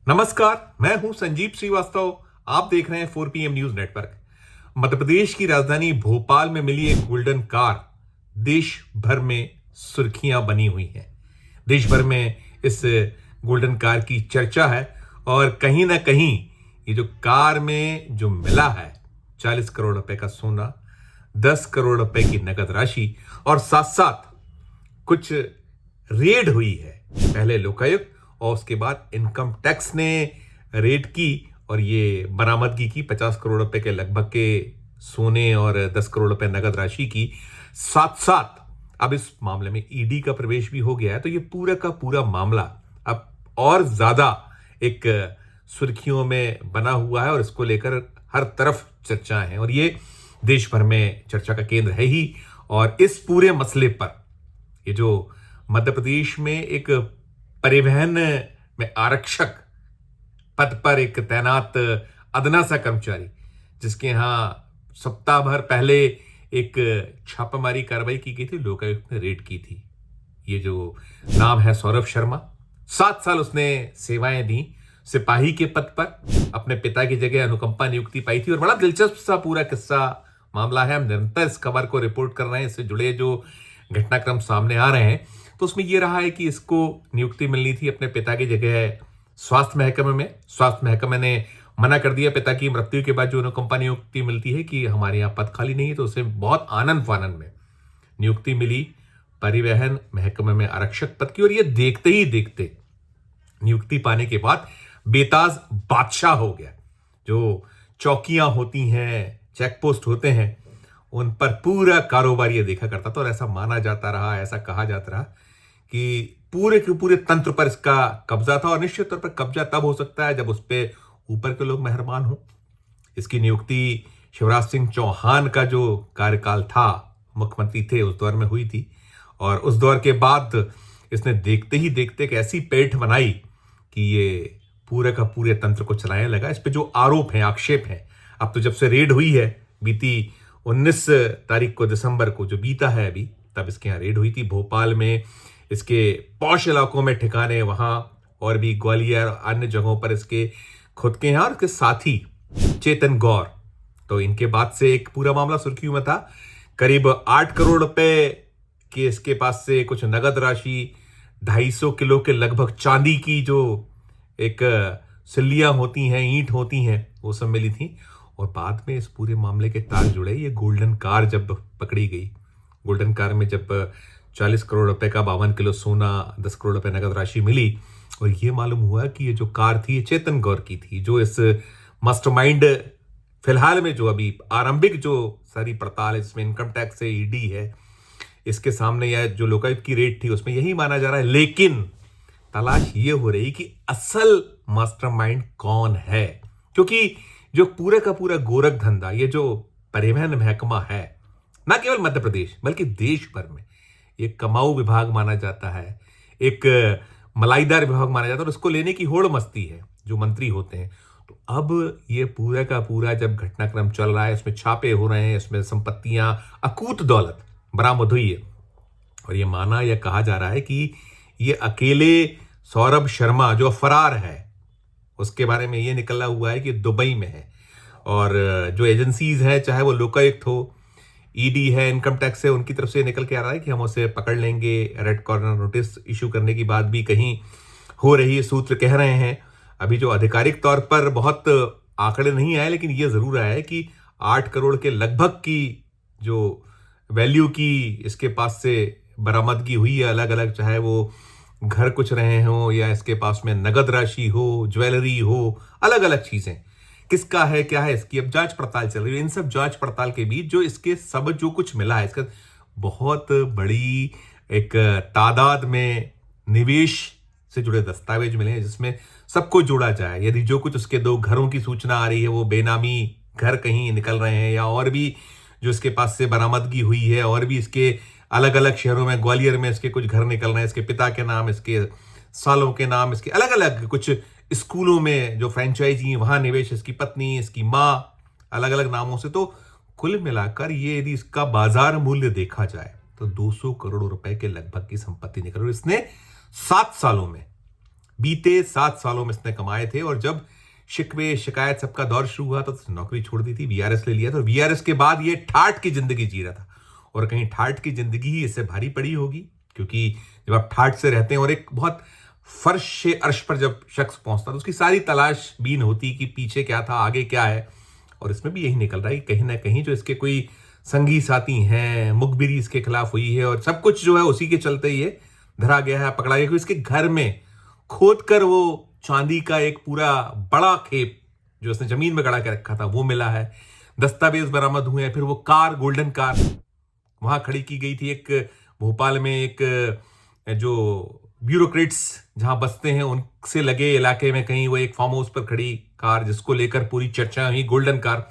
नमस्कार, मैं हूं संजीव श्रीवास्तव। आप देख रहे हैं 4 PM news network. Madhya Pradesh की राजधानी भोपाल में मिली एक गोल्डन कार देश भर में सुर्खियां बनी हुई हैं। देश भर में इस गोल्डन कार की चर्चा है और कहीं ना कहीं ये जो कार में जो मिला है 40 करोड़ रुपए का सोना, 10 करोड़ रुपए की नकद राशि और साथ साथ कुछ रेड हुई है। पहले लोकायुक्त और उसके बाद इनकम टैक्स ने रेड की और ये बरामदगी की 50 करोड़ रुपए के लगभग के सोने और 10 करोड़ रुपए नगद राशि की। साथ साथ अब इस मामले में ईडी का प्रवेश भी हो गया है, तो ये पूरा का पूरा मामला अब और ज्यादा एक सुर्खियों में बना हुआ है और इसको लेकर हर तरफ चर्चाएं हैं और ये देश भर में चर्चा का केंद्र है ही। और इस पूरे मसले पर ये जो मध्य प्रदेश में एक परिवहन में आरक्षक पद पर एक तैनात अदना सा कर्मचारी, जिसके यहां सप्ताह भर पहले एक छापामारी कार्रवाई की गई थी, लोकायुक्त ने रेड की थी। ये जो नाम है सौरभ शर्मा, 7 साल उसने सेवाएं दी सिपाही के पद पर। अपने पिता की जगह अनुकंपा नियुक्ति पाई थी और बड़ा दिलचस्प सा पूरा किस्सा मामला है। हम निरंतर इस खबर को रिपोर्ट कर रहे हैं, इससे जुड़े जो घटनाक्रम सामने आ रहे हैं। तो उसमें यह रहा है कि इसको नियुक्ति मिलनी थी अपने पिता की जगह स्वास्थ्य महकमे में। स्वास्थ्य महकमे ने मना कर दिया। पिता की मृत्यु के बाद जो अनुकंपा नियुक्ति मिलती है कि हमारे यहाँ पद खाली नहीं है, तो उसे बहुत आनंद फानंद में नियुक्ति मिली परिवहन महकमे में आरक्षक पद की। और ये देखते ही देखते नियुक्ति पाने के बाद बेताज बादशाह हो गया। जो चौकियां होती हैं, चेक पोस्ट होते हैं, उन पर पूरा कारोबार ये देखा करता था और ऐसा माना जाता रहा, ऐसा कहा जाता रहा कि पूरे के पूरे तंत्र पर इसका कब्जा था। और निश्चित तौर पर कब्जा तब हो सकता है जब उस पर ऊपर के लोग मेहरबान हों। इसकी नियुक्ति शिवराज सिंह चौहान का जो कार्यकाल था, मुख्यमंत्री थे, उस दौर में हुई थी। और उस दौर के बाद इसने देखते ही देखते एक ऐसी पेठ बनाई कि ये पूरे का पूरे तंत्र को चलाने लगा। इस पे जो आरोप हैं, आक्षेप हैं, अब तो जब से रेड हुई है, बीती 19 तारीख को दिसंबर को जो बीता है अभी, तब इसके यहाँ रेड हुई थी भोपाल में। इसके पॉश इलाकों में ठिकाने वहां और भी ग्वालियर अन्य जगहों पर इसके खुद के यहाँ और इसके साथी चेतन गौर। तो इनके बाद से एक पूरा मामला सुर्खियों में था। करीब 8 करोड़ रुपए के इसके पास से कुछ नगद राशि, 250 किलो के लगभग चांदी की जो एक सिल्लियां होती हैं, ईंट होती हैं, वो सब मिली थी। और बाद में इस पूरे मामले के तार जुड़े ये गोल्डन कार जब पकड़ी गई। गोल्डन कार में जब 40 करोड़ रुपए का 52 किलो सोना, 10 करोड़ रुपए नगद राशि मिली और ये मालूम हुआ कि ये जो कार थी ये चेतन गौर की थी, जो इस मास्टरमाइंड फिलहाल में जो अभी आरंभिक जो सारी पड़ताल इसमें इनकम टैक्स से ईडी है, इसके सामने या जो लोकायुक्त की रेड थी उसमें यही माना जा रहा है। लेकिन तलाश ये हो रही कि असल मास्टरमाइंड कौन है, क्योंकि जो पूरे का पूरा गोरख धंधा ये जो परिवहन महकमा है, ना केवल मध्य प्रदेश बल्कि देश भर में एक कमाऊ विभाग माना जाता है, एक मलाईदार विभाग माना जाता है और उसको लेने की होड़ मस्ती है जो मंत्री होते हैं। तो अब ये पूरा का पूरा जब घटनाक्रम चल रहा है, इसमें छापे हो रहे हैं, इसमें संपत्तियां, अकूत दौलत बरामद हुई है और ये माना या कहा जा रहा है कि ये अकेले सौरभ शर्मा जो फरार है उसके बारे में ये निकला हुआ है कि दुबई में है। और जो एजेंसीज हैं, चाहे वो लोकायुक्त हो, ईडी है, इनकम टैक्स है, उनकी तरफ से निकल के आ रहा है कि हम उसे पकड़ लेंगे। रेड कॉर्नर नोटिस इशू करने की बात भी कहीं हो रही है, सूत्र कह रहे हैं। अभी जो आधिकारिक तौर पर बहुत आंकड़े नहीं आए, लेकिन ये जरूर आया है कि 8 करोड़ के लगभग की जो वैल्यू की इसके पास से बरामदगी हुई है, अलग अलग, चाहे वो घर कुछ रहे हो या इसके पास में नगद राशि हो, ज्वेलरी हो, अलग अलग चीजें। किसका है, क्या है, इसकी अब जांच पड़ताल चल रही है। इन सब जांच पड़ताल के बीच जो इसके सब जो कुछ मिला है, इसका बहुत बड़ी एक तादाद में निवेश से जुड़े दस्तावेज मिले हैं जिसमें सबको जोड़ा जाए। यदि जो कुछ उसके 2 घरों की सूचना आ रही है, वो बेनामी घर कहीं निकल रहे हैं या और भी जो इसके पास से बरामदगी हुई है, और भी इसके अलग अलग शहरों में, ग्वालियर में इसके कुछ घर निकल रहे हैं, इसके पिता के नाम, इसके सालों के नाम, इसके अलग अलग कुछ स्कूलों में जो फ्रेंचाइजी वहां निवेश, इसकी पत्नी, इसकी माँ, अलग अलग नामों से। तो कुल मिलाकर ये यदि इसका बाजार मूल्य देखा जाए तो 200 करोड़ रुपए के लगभग की संपत्ति निकल रही है। इसने 7 सालों में बीते 7 सालों में इसने कमाए थे। और जब शिकवे शिकायत सबका दौर शुरू हुआ तो उसने नौकरी छोड़ दी थी, वीआरएस ले लिया था। और वीआरएस के बाद ये ठाठ की जिंदगी जी रहा था, और कहीं ठाठ की जिंदगी ही इससे भारी पड़ी होगी, क्योंकि जब आप ठाठ से रहते हैं और एक बहुत फर्श से अर्श पर जब शख्स पहुंचता तो उसकी सारी तलाश बीन होती कि पीछे क्या था, आगे क्या है। और इसमें भी यही निकल रहा है कि कहीं ना कहीं जो इसके कोई संगी साथी हैं, मुखबिरी इसके खिलाफ हुई है, और सब कुछ जो है उसी के चलते ये धरा गया है, पकड़ा गया। इसके घर में खोद कर वो चांदी का एक पूरा बड़ा खेप जो उसने जमीन में गड़ा के रखा था वो मिला है, दस्तावेज बरामद हुए हैं। फिर वो कार, गोल्डन कार वहां खड़ी की गई थी, एक भोपाल में एक जो ब्यूरोक्रेट्स जहां बसते हैं उनसे लगे इलाके में कहीं वो एक फार्म हाउस पर खड़ी कार, जिसको लेकर पूरी चर्चा हुई, गोल्डन कार।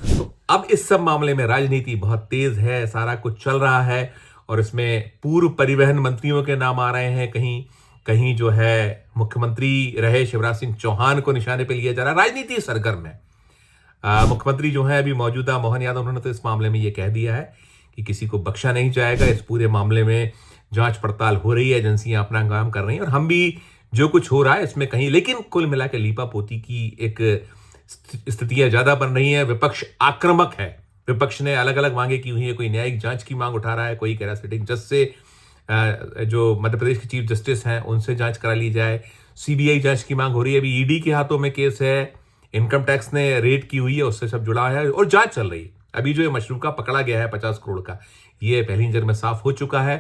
तो अब इस सब मामले में राजनीति बहुत तेज है, सारा कुछ चल रहा है, और इसमें पूर्व परिवहन मंत्रियों के नाम आ रहे हैं, कहीं कहीं जो है मुख्यमंत्री रहे शिवराज सिंह चौहान को निशाने पे लिया जा रहा है। राजनीति सरगर्म है। मुख्यमंत्री जो है अभी मौजूदा मोहन यादव, उन्होंने तो इस मामले में ये कह दिया है कि किसी को बख्शा नहीं जाएगा। इस पूरे मामले में जांच पड़ताल हो रही है, एजेंसियां अपना काम कर रही हैं, और हम भी जो कुछ हो रहा है इसमें कहीं, लेकिन कुल मिला के लीपा पोती की एक स्थितियां ज्यादा बन रही हैं। विपक्ष आक्रामक है, विपक्ष ने अलग अलग मांगे की हुई है। कोई न्यायिक जांच की मांग उठा रहा है, कोई कह रहा है सिटिंग जज से, जो मध्य प्रदेश के चीफ जस्टिस हैं उनसे जांच करा ली जाए। सीबीआई जांच की मांग हो रही है। अभी ईडी के हाथों में केस है, इनकम टैक्स ने रेड की हुई है, उससे सब जुड़ा है और जांच चल रही है। अभी जो ये मशरूका पकड़ा गया है 50 करोड़ का, ये पहली नजर में साफ हो चुका है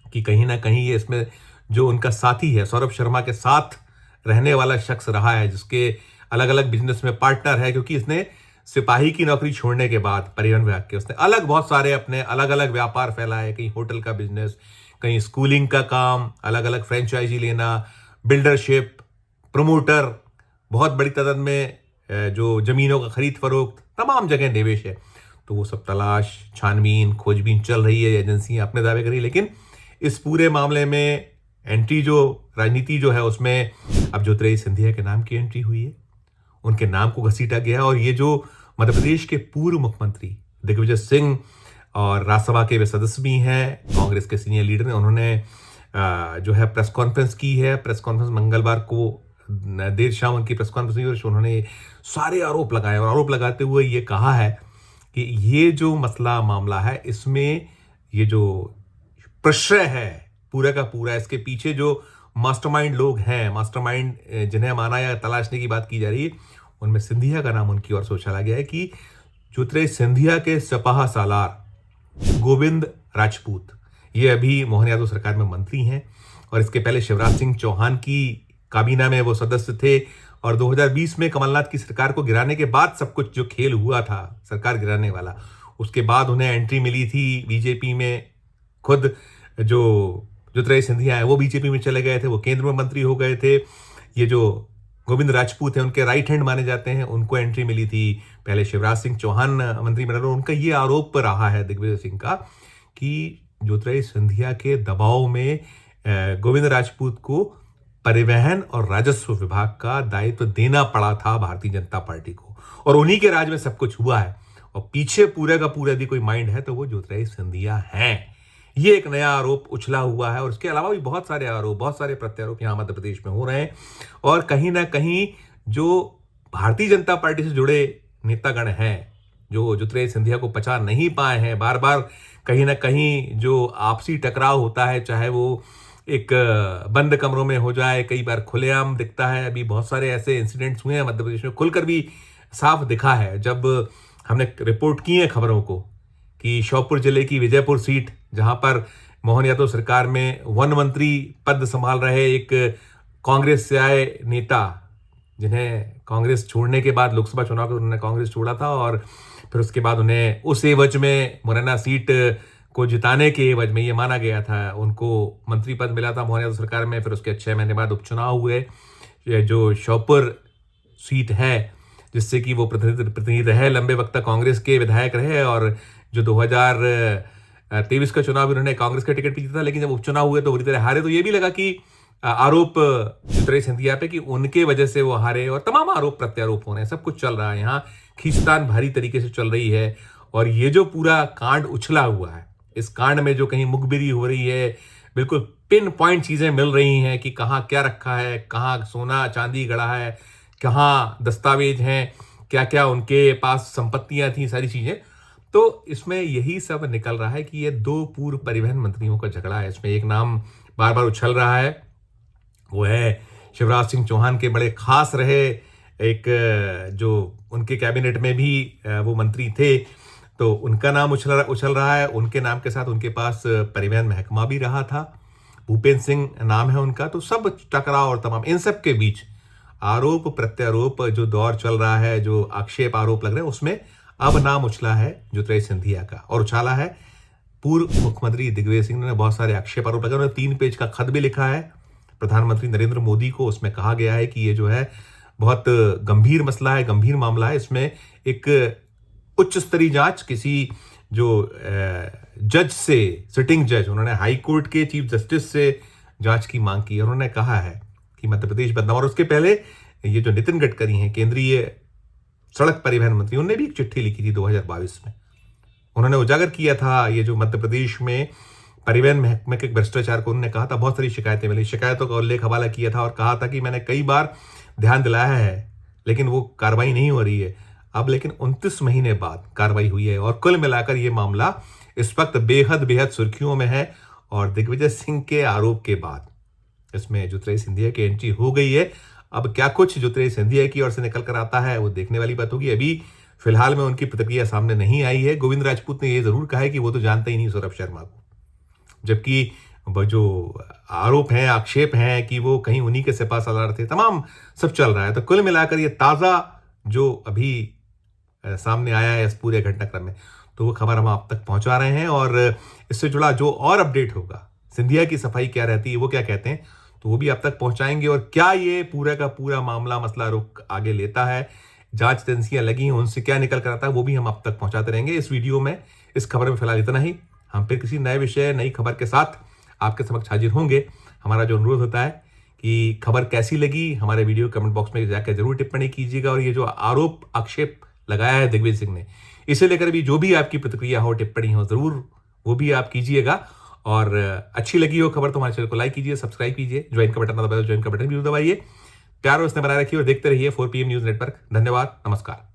कि कहीं ना कहीं ये इसमें जो उनका साथी है, सौरभ शर्मा के साथ रहने वाला शख्स रहा है, जिसके अलग अलग बिजनेस में पार्टनर है, क्योंकि इसने सिपाही की नौकरी छोड़ने के बाद परिवहन विभाग के उसने अलग बहुत सारे अपने अलग अलग व्यापार फैलाए, कहीं होटल का बिजनेस, कहीं स्कूलिंग का काम, अलग अलग फ्रेंचाइजी लेना, बिल्डरशिप, प्रमोटर, बहुत बड़ी तादाद में जो जमीनों का खरीद फरोख्त, तमाम जगह निवेश है। तो वो सब तलाश, छानबीन, खोजबीन चल रही है, एजेंसियां अपने दावे करी। लेकिन इस पूरे मामले में एंट्री जो राजनीति जो है उसमें अब ज्योतिरादित्य सिंधिया के नाम की एंट्री हुई है, उनके नाम को घसीटा गया। और ये जो मध्य प्रदेश के पूर्व मुख्यमंत्री दिग्विजय सिंह और राज्यसभा के वे सदस्य भी हैं, कांग्रेस के सीनियर लीडर ने, उन्होंने जो है प्रेस कॉन्फ्रेंस की है। प्रेस कॉन्फ्रेंस मंगलवार को देर शाम उनकी प्रेस कॉन्फ्रेंस हुई और उन्होंने सारे आरोप लगाए, और आरोप लगाते हुए ये कहा है कि ये जो मसला मामला है, इसमें ये जो प्रश्रय है पूरा का पूरा, इसके पीछे जो मास्टरमाइंड लोग हैं, मास्टरमाइंड जिन्हें माना या तलाशने की बात की जा रही है, उनमें सिंधिया का नाम उनकी ओर सोचा गया है कि ज्योतिरादित्य सिंधिया के सपाहा सालार गोविंद राजपूत, ये अभी मोहन यादव सरकार में मंत्री हैं, और इसके पहले शिवराज सिंह चौहान की काबीना में वो सदस्य थे। और 2020 में कमलनाथ की सरकार को गिराने के बाद सब कुछ जो खेल हुआ था सरकार गिराने वाला, उसके बाद उन्हें एंट्री मिली थी बीजेपी में। खुद जो ज्योतिरादित्य सिंधिया है वो बीजेपी में चले गए थे, वो केंद्र में मंत्री हो गए थे। ये जो गोविंद राजपूत है, उनके राइट हैंड माने जाते हैं, उनको एंट्री मिली थी पहले शिवराज सिंह चौहान मंत्रिमंडल में। उनका ये आरोप रहा है दिग्विजय सिंह का कि ज्योतिरादित्य सिंधिया के दबाव में गोविंद राजपूत को परिवहन और राजस्व विभाग का दायित्व देना पड़ा था भारतीय जनता पार्टी को, और उन्हीं के राज में सब कुछ हुआ है। और पीछे पूरे का पूरा यदि कोई माइंड है तो वो ज्योतिरादित्य सिंधिया हैं। ये एक नया आरोप उछला हुआ है, और उसके अलावा भी बहुत सारे आरोप, बहुत सारे प्रत्यारोप यहाँ मध्य प्रदेश में हो रहे हैं। और कहीं ना कहीं जो भारतीय जनता पार्टी से जुड़े नेतागण हैं, जो ज्योतिरादित्य सिंधिया को पचा नहीं पाए हैं, बार बार कहीं ना कहीं जो आपसी टकराव होता है, चाहे वो एक बंद कमरों में हो जाए, कई बार खुलेआम दिखता है। अभी बहुत सारे ऐसे इंसिडेंट्स हुए हैं मध्य प्रदेश में, खुलकर भी साफ दिखा है जब हमने रिपोर्ट की है खबरों को कि श्योपुर जिले की विजयपुर सीट, जहां पर मोहन यादव सरकार में वन मंत्री पद संभाल रहे एक कांग्रेस से आए नेता, जिन्हें कांग्रेस छोड़ने के बाद लोकसभा चुनाव के उन्होंने कांग्रेस छोड़ा था, और फिर उसके बाद उन्हें उस एवज में मुरैना सीट को जिताने के एवज में ये माना गया था, उनको मंत्री पद मिला था मोहन यादव सरकार में। फिर उसके 6 महीने बाद उपचुनाव हुए। जो श्योपुर सीट है, जिससे कि वो प्रतिनिधि रहे, लंबे वक्त तक कांग्रेस के विधायक रहे, और जो 2023 का चुनाव उन्होंने कांग्रेस का टिकट भी जीता था, लेकिन जब उपचुनाव हुए तो बुरी तरह हारे। तो ये भी लगा कि आरोप ज्योतिरादित्य सिंधिया पे कि उनके वजह से वो हारे, और तमाम आरोप प्रत्यारोप हो रहे हैं, सब कुछ चल रहा है यहाँ। खींचतान भारी तरीके से चल रही है, और ये जो पूरा कांड उछला हुआ है, इस कांड में जो कहीं मुखबिरी हो रही है, बिल्कुल पिन पॉइंट चीजें मिल रही हैं कि कहाँ क्या रखा है, कहाँ सोना चांदी गड़ा है, कहाँ दस्तावेज हैं, क्या क्या उनके पास संपत्तियां थी, सारी चीजें। तो इसमें यही सब निकल रहा है कि ये दो पूर्व परिवहन मंत्रियों का झगड़ा है। इसमें एक नाम बार बार उछल रहा है, वो है शिवराज सिंह चौहान के बड़े खास रहे, एक जो उनके कैबिनेट में भी वो मंत्री थे, तो उनका नाम उछल रहा है। उनके नाम के साथ उनके पास परिवहन महकमा भी रहा था, भूपेंद्र सिंह नाम है उनका। तो सब टकराव और तमाम इन सब के बीच आरोप प्रत्यारोप जो दौर चल रहा है, जो आक्षेप आरोप लग रहे हैं, उसमें अब नाम उछला है ज्योतिरादित्य सिंधिया का, और उछाला है पूर्व मुख्यमंत्री दिग्विजय सिंह ने। बहुत सारे आक्षेप आरोप लगे, उन्होंने 3 पेज का खत भी लिखा है प्रधानमंत्री नरेंद्र मोदी को। उसमें कहा गया है कि ये जो है बहुत गंभीर मसला है, गंभीर मामला है। इसमें एक उच्च स्तरीय जांच किसी जो जज से, सिटिंग जज, उन्होंने हाई कोर्ट के चीफ जस्टिस से जांच की मांग की। उन्होंने कहा है कि मध्य प्रदेश बदनाम। और उसके पहले ये जो नितिन गडकरी हैं, केंद्रीय सड़क परिवहन मंत्री, उन्होंने भी एक चिट्ठी लिखी थी 2022 में। उन्होंने उजागर किया था ये जो मध्य प्रदेश में परिवहन महकमे के भ्रष्टाचार को। उन्होंने कहा था बहुत सारी शिकायतें मिली, शिकायतों का उल्लेख हवाला किया था और कहा था कि मैंने कई बार ध्यान दिलाया है लेकिन वो कार्रवाई नहीं हो रही है। अब लेकिन 29 महीने बाद कार्रवाई हुई है और कुल मिलाकर ये मामला इस वक्त बेहद बेहद सुर्खियों में है। और दिग्विजय सिंह के आरोप के बाद इसमें ज्योतिरादित्य सिंधिया की एंट्री हो गई है। अब क्या कुछ ज्योतिरादित्य सिंधिया की ओर से निकल कर आता है, वो देखने वाली बात होगी। अभी फिलहाल में उनकी प्रतिक्रिया सामने नहीं आई है। गोविंद राजपूत ने यह जरूर कहा है कि वो तो जानता ही नहीं सौरभ शर्मा को, जबकि जो आरोप हैं, आक्षेप हैं कि वो कहीं उन्हीं के सिपा सालार थे, तमाम सब चल रहा है। तो कुल मिलाकर ये ताजा जो अभी सामने आया है इस पूरे घटनाक्रम में, तो वो खबर हम आप तक पहुंचा रहे हैं। और इससे जुड़ा जो और अपडेट होगा, सिंधिया की सफाई क्या रहती है, वो क्या कहते हैं, तो वो भी आप तक पहुंचाएंगे। और क्या ये पूरा का पूरा मामला मसला रुख आगे लेता है, जांच एजेंसियां लगी हैं, उनसे क्या निकल कर आता है, वो भी हम आप तक पहुंचाते रहेंगे इस वीडियो में। इस खबर में फिलहाल इतना ही। हम फिर किसी नए विषय, नई खबर के साथ आपके समक्ष हाजिर होंगे। हमारा जो अनुरोध होता है कि खबर कैसी लगी, हमारे वीडियो कमेंट बॉक्स में जाकर जरूर टिप्पणी कीजिएगा। और ये जो आरोप आक्षेप लगाया है दिग्विजय सिंह ने, इसे लेकर भी जो भी आपकी प्रतिक्रिया हो, टिप्पणी हो, जरूर वो भी आप कीजिएगा। और अच्छी लगी हो खबर तो हमारे चैनल को लाइक कीजिए, सब्सक्राइब कीजिए, ज्वाइन का बटन दबाइए, ज्वाइन का बटन भी दबाइए। प्यार और स्नेह बनाए रखिए और देखते रहिए 4 PM न्यूज नेटवर्क। धन्यवाद, नमस्कार।